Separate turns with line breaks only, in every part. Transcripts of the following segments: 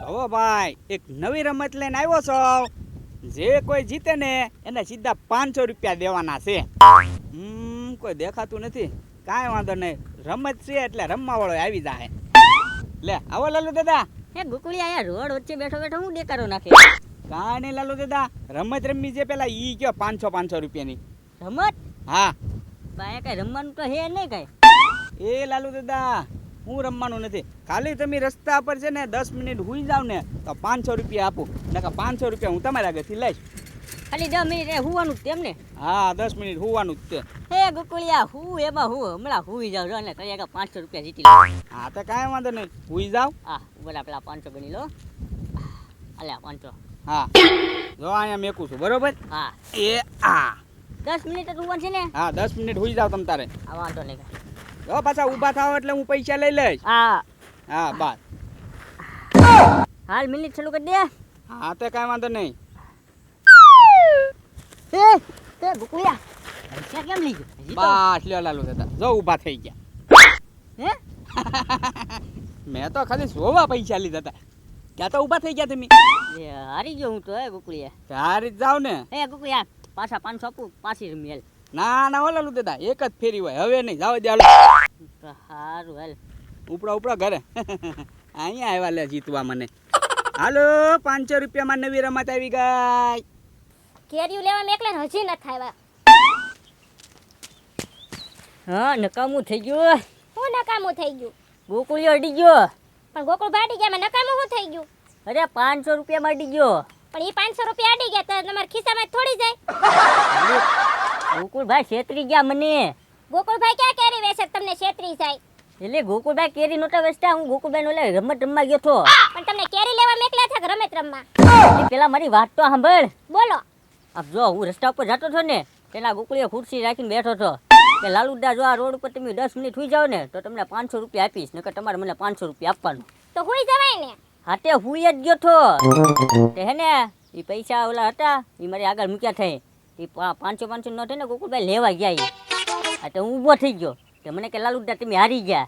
હવે ભાઈ એક નવી રમત લઈને આવ્યો છો. જે કોઈ જીતે ને એને સીધા 500 રૂપિયા દેવાના છે. કોઈ દેખાતું નથી. કાંઈ વાંધો નહીં, રમત છે એટલે રમવા વાળો આવી જાય. લે આવો લાલુ દાદા.
હે ગુકુળી આયા રોડ વચ્ચે બેઠો બેઠો હું દેકારો નાખે.
કાંઈ નહીં લાલુ દાદા, રમત રમી છે પેલા ઈ કયો 500 રૂપિયાની
રમત?
હા
બાયા કઈ રમવાનું તો હે નહીં કઈ.
એ લાલુ દાદા હું રમવાનું નથી, ખાલી તમે રસ્તા પર છે ને 10 મિનિટ હુઈ જાવ ને તો 500 રૂપિયા આપું, નકર 500 રૂપિયા હું તમારા આગળથી લઈશ.
ખાલી 10 મિનિટ એ હુવાનું જ તેમને?
હા 10 મિનિટ હુવાનું જ છે.
હે ગુકુળિયા હું એમાં હું હમણાં હુઈ જાવ અને કઈ 500 રૂપિયા જીતી લો.
હા તો કાંઈ વાંધો નહીં, હુઈ જાવ.
હા બોલા પેલા 500 ગણી લો. અલ્યા 500.
હા જો અહીંયા મેકું છું બરોબર.
હા
એ આ
10 મિનિટ જ હુવાનું છે ને?
હા 10 મિનિટ હુઈ જાવ તમ તારે.
આ વાંધો નહીં.
જો પાછા ઊભા થાવ એટલે હું પૈસા લઈ લઈશ.
હા
હા બસ.
હાલ મિનિટ ચાલુ કરી દે.
હા તો કાંઈ વાંધો નહીં.
એ તે ગુકુળિયા પૈસા કેમ લઈ ગયો?
બસ લ્યો લાલુ દાદા, જો ઊભા થઈ ગયા.
હે
મેં તો ખાલી જોવા પૈસા લીધા હતા, ક્યાં તો ઊભા થઈ ગયા તમે.
એ હારી ગયો હું તો. હે ગુકુળિયા
હારી જ જાવ ને.
હે ગુકુળિયા પાછા 500 આપું, પાછી રમી હાલ.
ના ના ઓ લાલુ દાદા, એક જ ફેરી હોય, હવે નહીં, જાવ દે હાલો.
સારું હાલ.
ઉપડા ઉપડા ઘરે. અહીંયા આવ્યા લે જીતવા મને. હાલો 500 રૂપિયામાં નવી રમત આવી ગઈ.
કેરીયું લેવા મેકલે હજી ન થાવ્યા.
હા નકામું થઈ ગયું.
હું નકામું થઈ ગયું?
ગોકુળિયો અડી ગયો.
પણ ગોકુળ ભાટી ગયા, નકામું શું થઈ ગયું?
અરે 500 રૂપિયા અડી ગયો.
પણ એ 500 રૂપિયા અડી ગયા તો તમારા ખિસ્સામાં થોડી જાય.
ગોકુળભાઈ છેતરી ગયા મને.
ગોકુળભાઈ ક્યાં કેરી વેચે તમને છેતરી જાય?
એટલે ગોકુળભાઈ કેરી નહોતા વેચતા, હું ગોકુળભાઈ નો રમત રમવા ગયો છો.
પણ તમને કેરી લેવા મેકલ્યા છે કે રમત રમવા?
પેલા મારી વાત તો સાંભળ.
બોલો.
આપ જો હું રસ્તા ઉપર જતો છો ને, પેલા ગોકુળીએ ખુરશી રાખીને બેઠો છો કે લાલુદા જો આ રોડ ઉપર તમે 10 મિનિટ હુઈ જાવ ને તો તમને 500 રૂપિયા આપીશ, નકર તમારે મને 500 રૂપિયા આપવાનું.
તો હુઈ જવાય ને.
હાતે હુઈ જ ગયો છો તે હે ને. એ પૈસા ઓલા હતા એ મારી આગળ મૂક્યા થઈ. એ 500 નોટ ને ગોકુળભાઈ લેવા ગયા. હા તો હું ઊભો થઈ ગયો કે મને કે લાલુદા તમે હારી ગયા.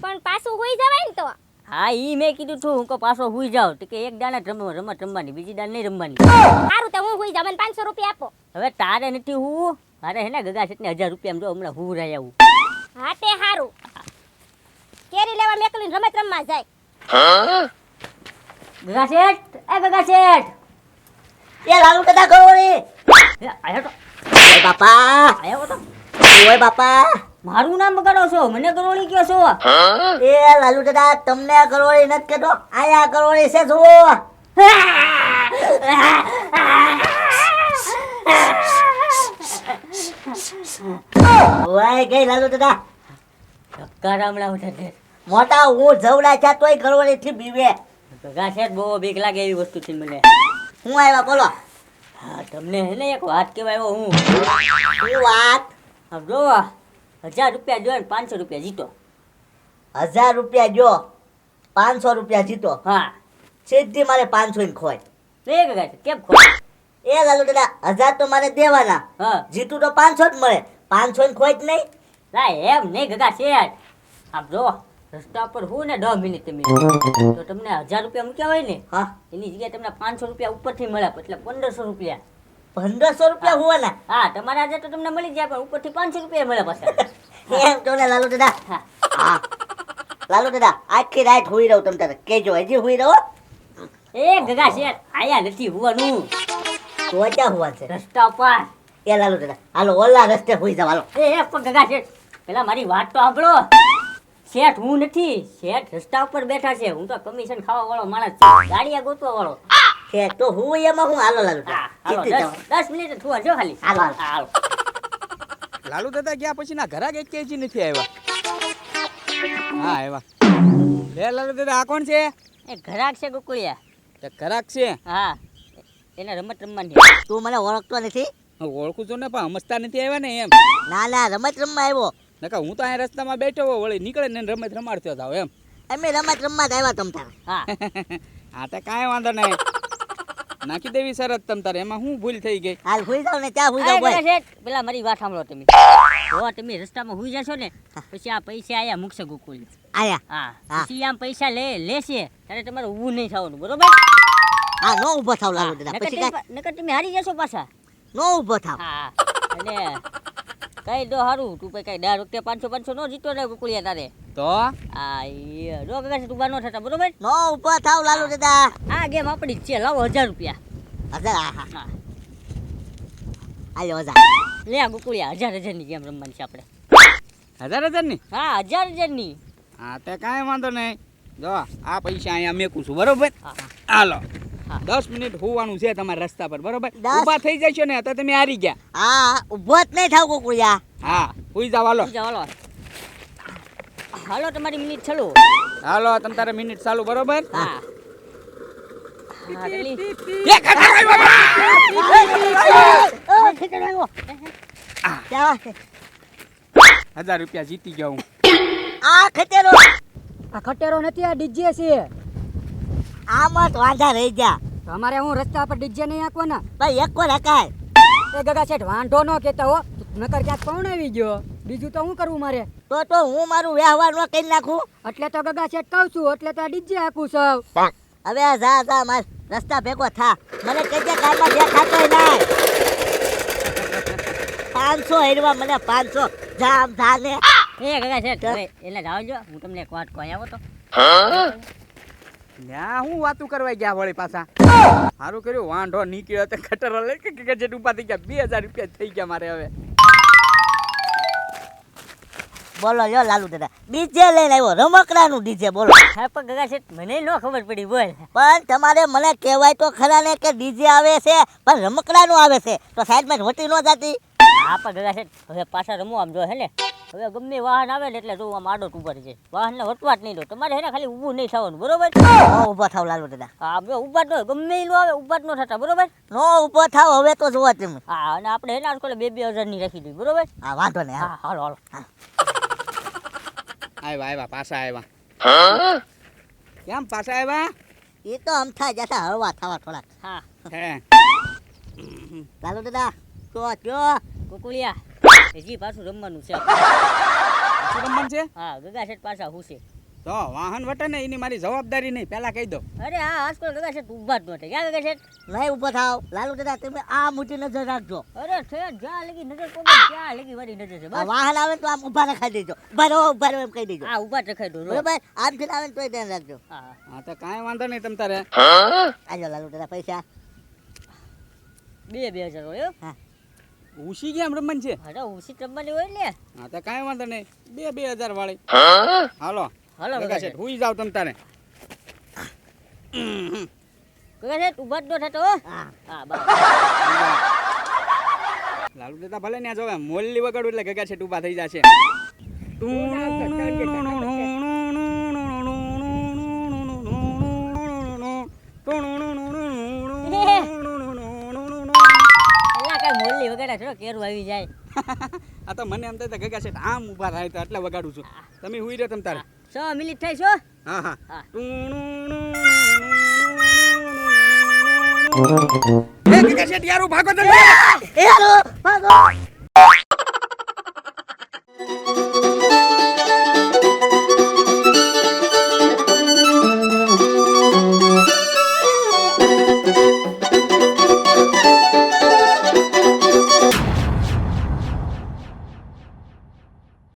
પણ પાછું હુઈ જવાય ને તો.
હા ઈ મેં કીધું છું હું પાછો હુઈ જાવ તો કે એક દાને રમત રમવાની, બીજી દાને નહીં રમવાની.
સારું તો હું હુઈ જાવ, મને 500 રૂપિયા આપો.
હવે તારે નથી હું, મારે હે ને ગગા શેઠને 1000 રૂપિયા જો હમણાં હું રહ્યા આવું.
હા તે સારું. કેરી લેવા મેકલીને રમત રમવા જાય.
ગગા શેઠ, એ ગગા શેઠ.
એ લાલુ દાદા ગોળી.
આયો તો,
ઓય બાપા,
આયો તો.
ઓય બાપા.
મારું નામ બગાડો છો, મને ગરોળી કયો છો?
એ લાલુ દાદા તમને ગરોળી નથી કેતો, આયા ગરોળી છે જુઓ. ઓય ગઈ લાલુ દાદા.
ધક્કા રામડા ઉઠે છે.
મોટા હું જવડા છે તોય ગરોળી થી બીવે.
ગગા શેઠ બહુ બીક લાગે એવી વસ્તુ છે મને.
હું આવ્યા બોલો.
હા તમને હે ને એક વાત કહેવાય હું.
શું વાત?
આમ જો 1000 રૂપિયા જો ને 500 રૂપિયા જીતો.
1000 રૂપિયા જો 500 રૂપિયા જીતો.
હા
સીધી મારે 500 ની ખોય.
એ ગગા શેઠ કેમ ખો?
એ લાલુ દાદા 1000 તો મારે દેવાના,
હા
જીતું તો 500 જ મળે. 500 ની ખોય જ નહીં.
ના એમ નહીં ગગા શેઠ. આમ જો રસ્તા પર હું ને 10 મિનિટ તમે તો તમને 1000 રૂપિયા મૂક્યા હોય ને,
હા
એની જગ્યાએ તમને 500 રૂપિયા ઉપરથી મળે, એટલે 1500 રૂપિયા.
1500 રૂપિયા હોવાના.
હા તમારા આજે તો તમને મળી જાય, પણ ઉપરથી 500 રૂપિયા મળે પાછા.
એમ તો ને લાલુ દાદા.
હા
હા લાલુ દાદા આખી રાત હુઈ રહું તમ તારે કેજો, હજી હુઈ રહો.
એ ગગા શેઠ આયા નથી હોવાનું,
તો ક્યાં હુવા છે?
રસ્તા પર.
એ લાલુ દાદા હાલો ઓલા રસ્તે હુઈ જાવ હાલો.
એ પણ ગગા શેઠ પેલા મારી વાત તો સાંભળો. શેઠ હું નથી, શેઠ રસ્તા ઉપર બેઠા છે. હું તો કમિશન ખાવા વાળો માણસ છું, ગાડિયા ગોતવા વાળો.
કે તો હું એમાં હું હાલો લાલુ
હા
દાદા.
હાલો,
જીતી જાઓ.
10 મિનિટ થવા જો ખાલી.
હાલો, હાલો.
હાલો.
લાલુ દાદા ગયા પછી ના ઘરાક એક કેજી નથી આવ્યા. હા આવ્યા. લે લાલુ દાદા આ કોણ છે?
એ ઘરાક છે ગોકુળિયા.
તે ઘરાક છે.
હા એને રમત રમવાની.
તું મને ઓળખતો નથી?
ઓળખું છું ને પણ સમજતા નથી આવ્યા ને એમ.
ના ના રમત રમવા આવ્યો.
નકા હું તો અહીંયા રસ્તામાં બેઠો હો, વળી નીકળે ને રમત રમાડતો જાવ એમ.
અમે રમત રમવા જ આવ્યા તમ તારે.
હા
હા તો કાંઈ વાંધો નહીં, નાખી દેવી શરત તમ તારે, એમાં હું ભૂલ થઈ ગઈ.
હાલ હુઈ જાવ ને ત્યાં હુઈ
આ
જાવ
ગગા
ભાઈ.
શેઠ પેલા મારી વાત સાંભળો તમે. તો તમે રસ્તામાં હુઈ જશો ને પછી આ પૈસા આયા મૂકશે ગોકુલ.
આયા
હા
હા.
પછી આમ પૈસા લેશે ત્યારે તમારે ઊભું નહીં થવાનું બરોબર.
હા નો ઊભો થાવ લાલુ દાદા પછી કાંઈ
નકર તમે હારી જશો પાછા.
નો ઊભો થાવ
હા અને કઈ દો હારું તું કઈ દર વખતે 500 નો જીતો ને ગોકુળિયા તારે.
તો
હા એ રો ગગા તું બાનો થતા બરોબર.
નો ઊભો થાવ લાલુ દાદા
આ ગેમ આપણી જ છે લાવો 1000 રૂપિયા.
હા હા
હા
આયો જા
લે આ ગોકુળિયા 1000 ની ગેમ રમવાની છે આપણે.
1000 ની
હા 1000 ની.
હા તે કાંઈ વાંધો નહીં. જો આ પૈસા અહીંયા મેકું છું બરોબર.
હા
હાલો
હા.
10 મિનિટ હોવાનું છે તમારા રસ્તા પર બરોબર.
10
ઊભા થઈ જશો ને તો તમે હારી ગયા.
હા ઊભો જ નહીં થાવ ગોકુળિયા
હા હુઈ જાવ હાલો.
ચાલો હાલો તમારી મિનિટ ચાલુ.
હાલો તમ તારે મિનિટ ચાલુ બરોબર.
હા હા રેલી.
એ ખતર
ક્યાં
1000 રૂપિયા જીતી ગયો હું.
આ ખતેરો
આ ખટેરો નથી, આ ડીજે છે.
આમાં તો વાંધા રહી ગયા
તો અમારે હું રસ્તા પર ડીજે નહીં આંકવાના.
ભાઈ એક કો રખાય
એ ગગા શેઠ વાંધો ન કહેતા હો, નકર ક્યાંક પૌણ આવી ગયો. બીજું તો શું કરવું મારે?
તો હું મારું વ્યવહાર ન કરી નાખું
એટલે તો ગગા શેઠ કહું છું, એટલે તો આ ડીજે આંકું સૌ.
હવે આ જા માર રસ્તા ભેગો થા મને કહેજે કારમાં દેખાતોય નહીં 500 હેરવા મને 500 જામ થાને
એ ગગા છે હવે એટલે જાવજો હું તમને એક વાત કહી આવો તો.
ત્યાં હું વાતું કરવા ગયા વળી પાછા. સારું કર્યું વાંઢો નીકળ્યો તો ખટર લઈ કે જે ઉભા થઈ ગયા 2000 રૂપિયા થઈ ગયા મારે હવે.
બોલો યો લાલુ દાદા ડીજે લઈને આવ્યો રમકડાનું ડીજે બોલો
હા પણ ગગા છે મને ન ખબર પડી બોલ.
પણ તમારે મને કહેવાય તો ખરા ને કે ડીજે આવે છે પણ રમકડાનું આવે છે તો સાઈડમાં વટી ન જાતી
હા પણ ગગા છે હવે પાછા રમો આમ જો હે ને હવે ગમે વાહન આવે ને એટલે જો આમ આડો ઉપર છે વાહનને વટવા જ નહીં દો તમારે હે ને ખાલી ઊભું નહીં થવાનું બરોબર.
ઊભો થાવ લાલુ દાદા
હા બે ઊભા જ ન ગમે ઈ આવે ઊભા જ ન થતા બરોબર.
નો ઊભો થાવ હવે તો જોવો તમે
હા અને આપણે હે ને આજકાલ 2,000 ની રાખી દીધી બરોબર.
હા વાંધો નહીં
હા હાલો હાલો.
આવ્યા પાછા આવ્યા. કેમ પાછા આવ્યા?
એ તો અમથા જતા હળવા થવા થોડાક
હા
હે
લાલુ દાદા કયો
કુકુલિયા હજી પાછું રમવાનું છે.
શું રમવાનું છે?
હા ગગા શેઠ પાછા હું છે.
તો વાહન વટે ને એની મારી જવાબદારી નહીં પહેલા કહી દો.
અરે હા આજકાલ ગગા શેઠ ઊભા જ નહોતા ક્યાં ગગા શેઠ.
નહીં ઊભો થાવ લાલુ દાદા તમે આ મોટી નજર રાખજો
અરે ઠેર જ્યાં લગી નજર પડે ત્યાં લગી મારી નજર છે
આ
બસ.
વાહન આવે તો આમ ઊભા રખાઈ દેજો ઉભા રહો એમ કહી દેજો
હા ઊભા જ રખાઈ દો રો.
બરોબર આમ થી આવે ને તોય ધ્યાન રાખજો
હા
હા તો કાંઈ વાંધો નહીં તમ તારે.
આજો લાલુ દાદા પૈસા
2,000 હોય હો.
ઉસી કેમ રમવાનું છે?
અરે ઉસી રમવાની હોય ને.
હા તો કાંઈ વાંધો નહીં 2000 વાળી. હાલો
હાલો
ગગા
ગગા
શેઠ
શેઠ.
હુઈ જાવ તમ તારે.
ગગા શેઠ ઊભા જ ન થતો હો.
હા
હા બસ.
લાલુ દાદા ભલે ને જોવે મોલ્લી વગાડું એટલે ગગા શેઠ ઊભા થઈ જશે.
અલ્લા કઈ મોલ્લી વગાડ્યા છો કેરું આવી જાય.
આ તો મને એમ થાય કે ગગા શેઠ આમ ઊભા થાય તો એટલે વગાડું છું. તમે હુઈ રહ્યો તમ તારે.
6 મિનિટ થઈ છો.
હા હા
હા.
એ ગગા શેઠ યાર ભાગો તમે.
એ હાલો ભાગો